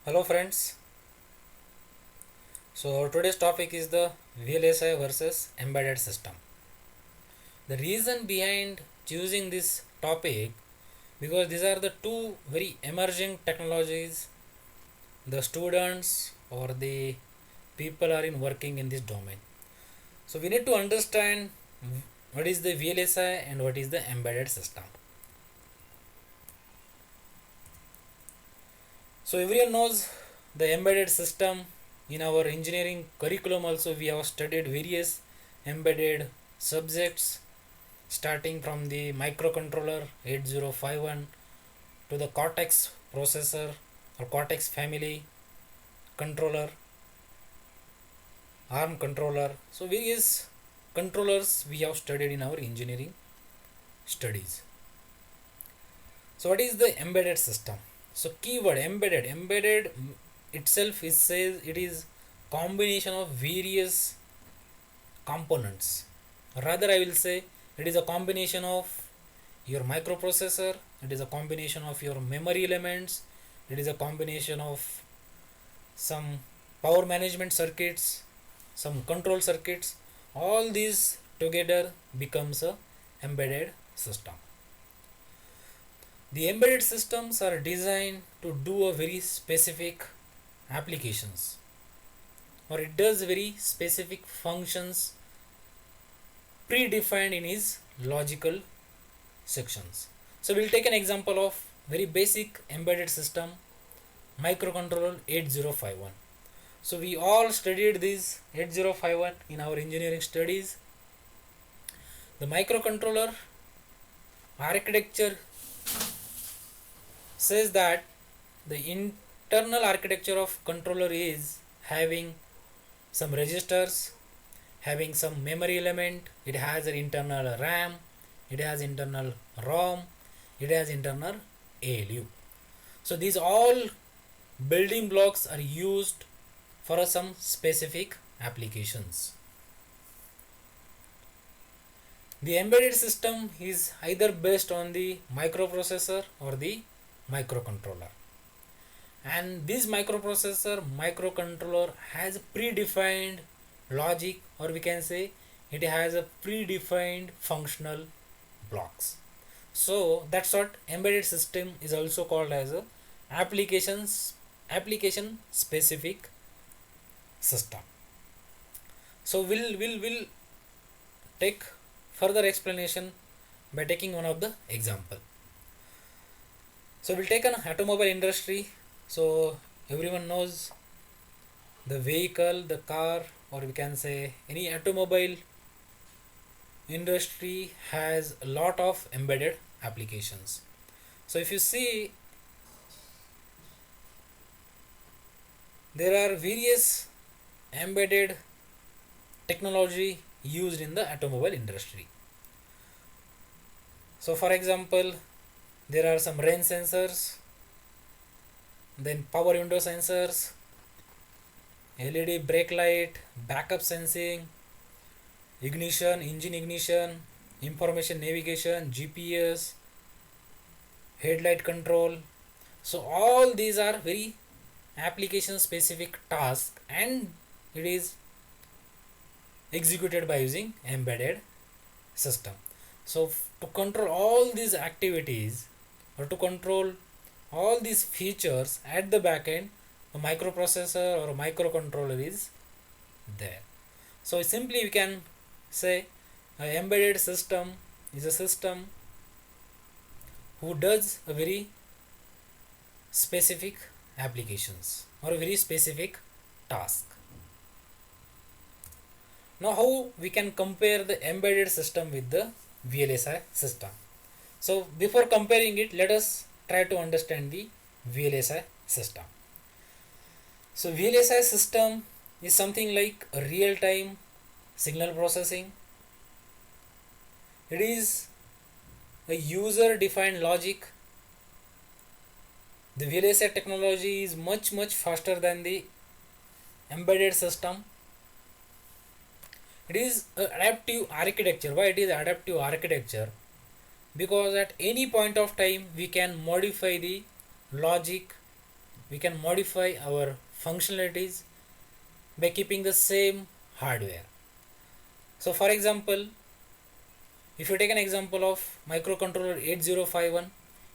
Hello friends. So today's topic is the VLSI versus embedded system. The reason behind choosing this topic because these are the two very emerging technologies the students or the people are in working in this domain. So we need to understand what is the VLSI and what is the embedded system. So everyone knows the embedded system. In our engineering curriculum also we have studied various embedded subjects starting from the microcontroller 8051 to the Cortex processor or Cortex family controller, ARM controller. So various controllers we have studied in our engineering studies. So what is the embedded system? So keyword embedded itself is says it is combination of various components. Rather I will say it is a combination of your microprocessor, it is a combination of your memory elements, it is a combination of some power management circuits, some control circuits. All these together becomes a embedded system. The embedded systems are designed to do a very specific applications or it does very specific functions predefined in its logical sections. So we'll take an example of very basic embedded system microcontroller 8051. So we all studied this 8051 in our engineering studies. The microcontroller architecture says that the internal architecture of controller is having some registers, having some memory element, it has an internal RAM, it has internal ROM, it has internal ALU. So these all building blocks are used for some specific applications. The embedded system is either based on the microprocessor or the microcontroller, and this microcontroller has predefined logic, or we can say it has a predefined functional blocks. So that's what embedded system is also called as a application specific system. So we'll take further explanation by taking one of the example. So we'll take an automobile industry. So everyone knows the vehicle, the car, or we can say any automobile industry has a lot of embedded applications. So if you see, there are various embedded technology used in the automobile industry. So for example, there are some rain sensors, then power window sensors, LED brake light, backup sensing, ignition, engine ignition, information navigation, GPS, headlight control. So all these are very application specific tasks and it is executed by using embedded system. So to control all these activities or to control all these features at the back end, a microprocessor or a microcontroller is there. So simply we can say an embedded system is a system who does a very specific applications or a very specific task. Now how we can compare the embedded system with the VLSI system? So before comparing it, let us try to understand the VLSI system. So VLSI system is something like a real-time signal processing. It is a user-defined logic. The VLSI technology is much faster than the embedded system. It is adaptive architecture. Why it is adaptive architecture? Because at any point of time we can modify the logic we can modify our functionalities by keeping the same hardware. So for example, if you take an example of microcontroller 8051,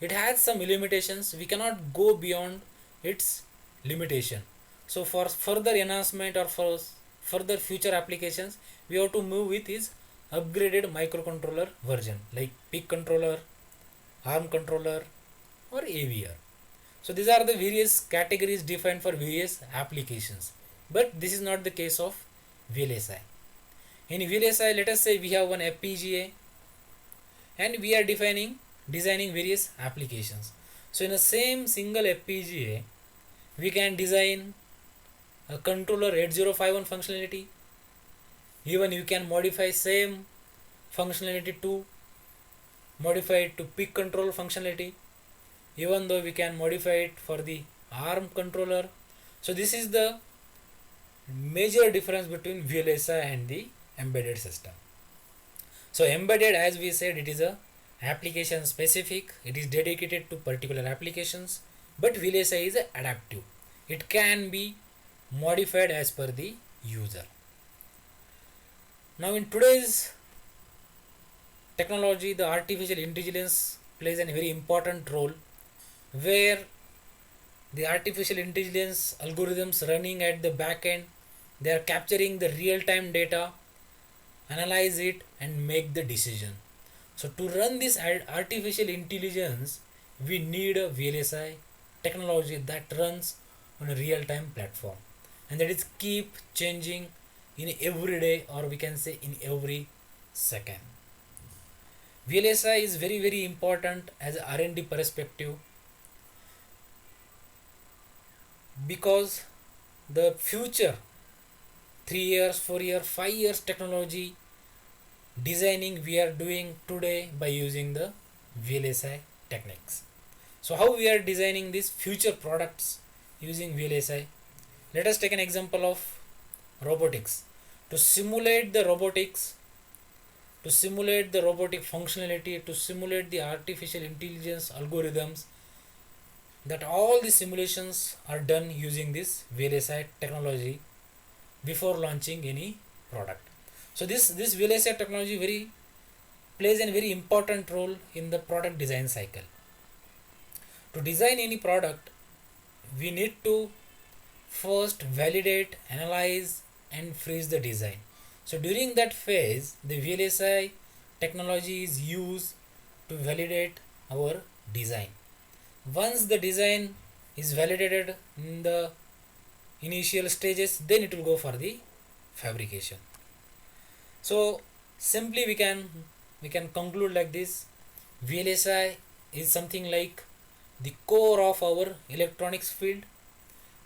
it has some limitations. We cannot go beyond its limitation. So for further enhancement or for further future applications, we have to move with its upgraded microcontroller version like PIC controller, ARM controller, or AVR. So these are the various categories defined for various applications. But this is not the case of VLSI. In VLSI, let us say we have one FPGA and we are designing various applications. So in a same single FPGA, we can design a controller 8051 functionality. Even you can modify same functionality to modify it to PIC control functionality, even though we can modify it for the ARM controller. So this is the major difference between VLSI and the embedded system. So embedded, as we said, it is a application specific, it is dedicated to particular applications, but VLSI is adaptive. It can be modified as per the user. Now in today's technology, the artificial intelligence plays a very important role, where the artificial intelligence algorithms running at the back end, they are capturing the real time data, analyze it and make the decision. So to run this artificial intelligence, we need a VLSI technology that runs on a real time platform, and that is keep changing in every day, or we can say in every second. VLSI is very important as a R&D perspective, because the future 3 years, 4 years, 5 years technology designing we are doing today by using the VLSI techniques. So how we are designing these future products using VLSI? Let us take an example of robotics. To simulate the robotics, to simulate the robotic functionality, to simulate the artificial intelligence algorithms, that all the simulations are done using this VLSI technology before launching any product. So this VLSI technology plays a very important role in the product design cycle. To design any product, we need to first validate, analyze and freeze the design. So during that phase, the VLSI technology is used to validate our design. Once the design is validated in the initial stages, then it will go for the fabrication. So simply we can conclude like this: VLSI is something like the core of our electronics field,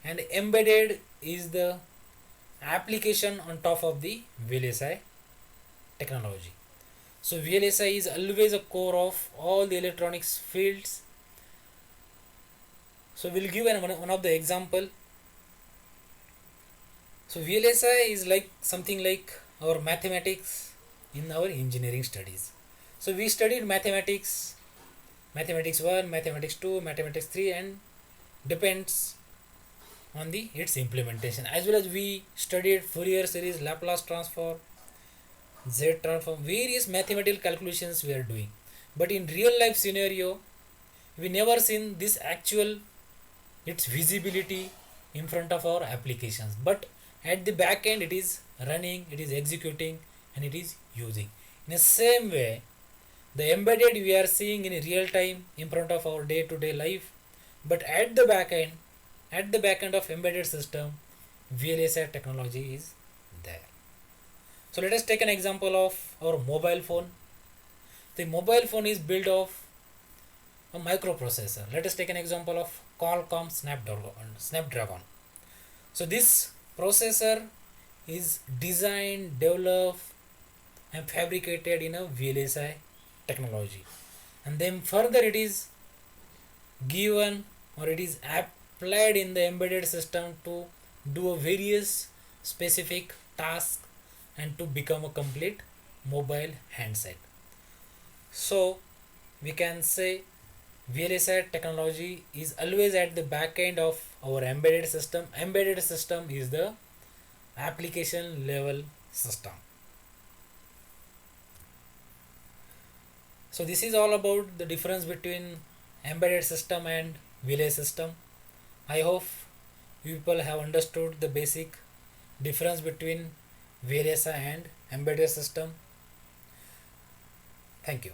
and embedded is the application on top of the VLSI technology. So VLSI is always a core of all the electronics fields. So we'll give one of the example. So VLSI is like something like our mathematics in our engineering studies. So we studied mathematics 1, mathematics 2, mathematics 3, and depends on the its implementation. As well as we studied Fourier series, Laplace transform, Z transform, various mathematical calculations we are doing. But in real life scenario, we never seen this actual its visibility in front of our applications. But at the back end, it is running, it is executing, and it is using. In the same way, the embedded we are seeing in real time in front of our day-to-day life, but at the back end of embedded system, VLSI technology is there. So let us take an example of our mobile phone. The mobile phone is built of a microprocessor. Let us take an example of Qualcomm Snapdragon. So this processor is designed, developed and fabricated in a VLSI technology, and then further it is given or it is applied in the embedded system to do a various specific tasks and to become a complete mobile handset. So we can say VLSI technology is always at the back end of our embedded system. Embedded system is the application level system. So this is all about the difference between embedded system and VLSI system. I hope you people have understood the basic difference between VLSI and embedded system. Thank you.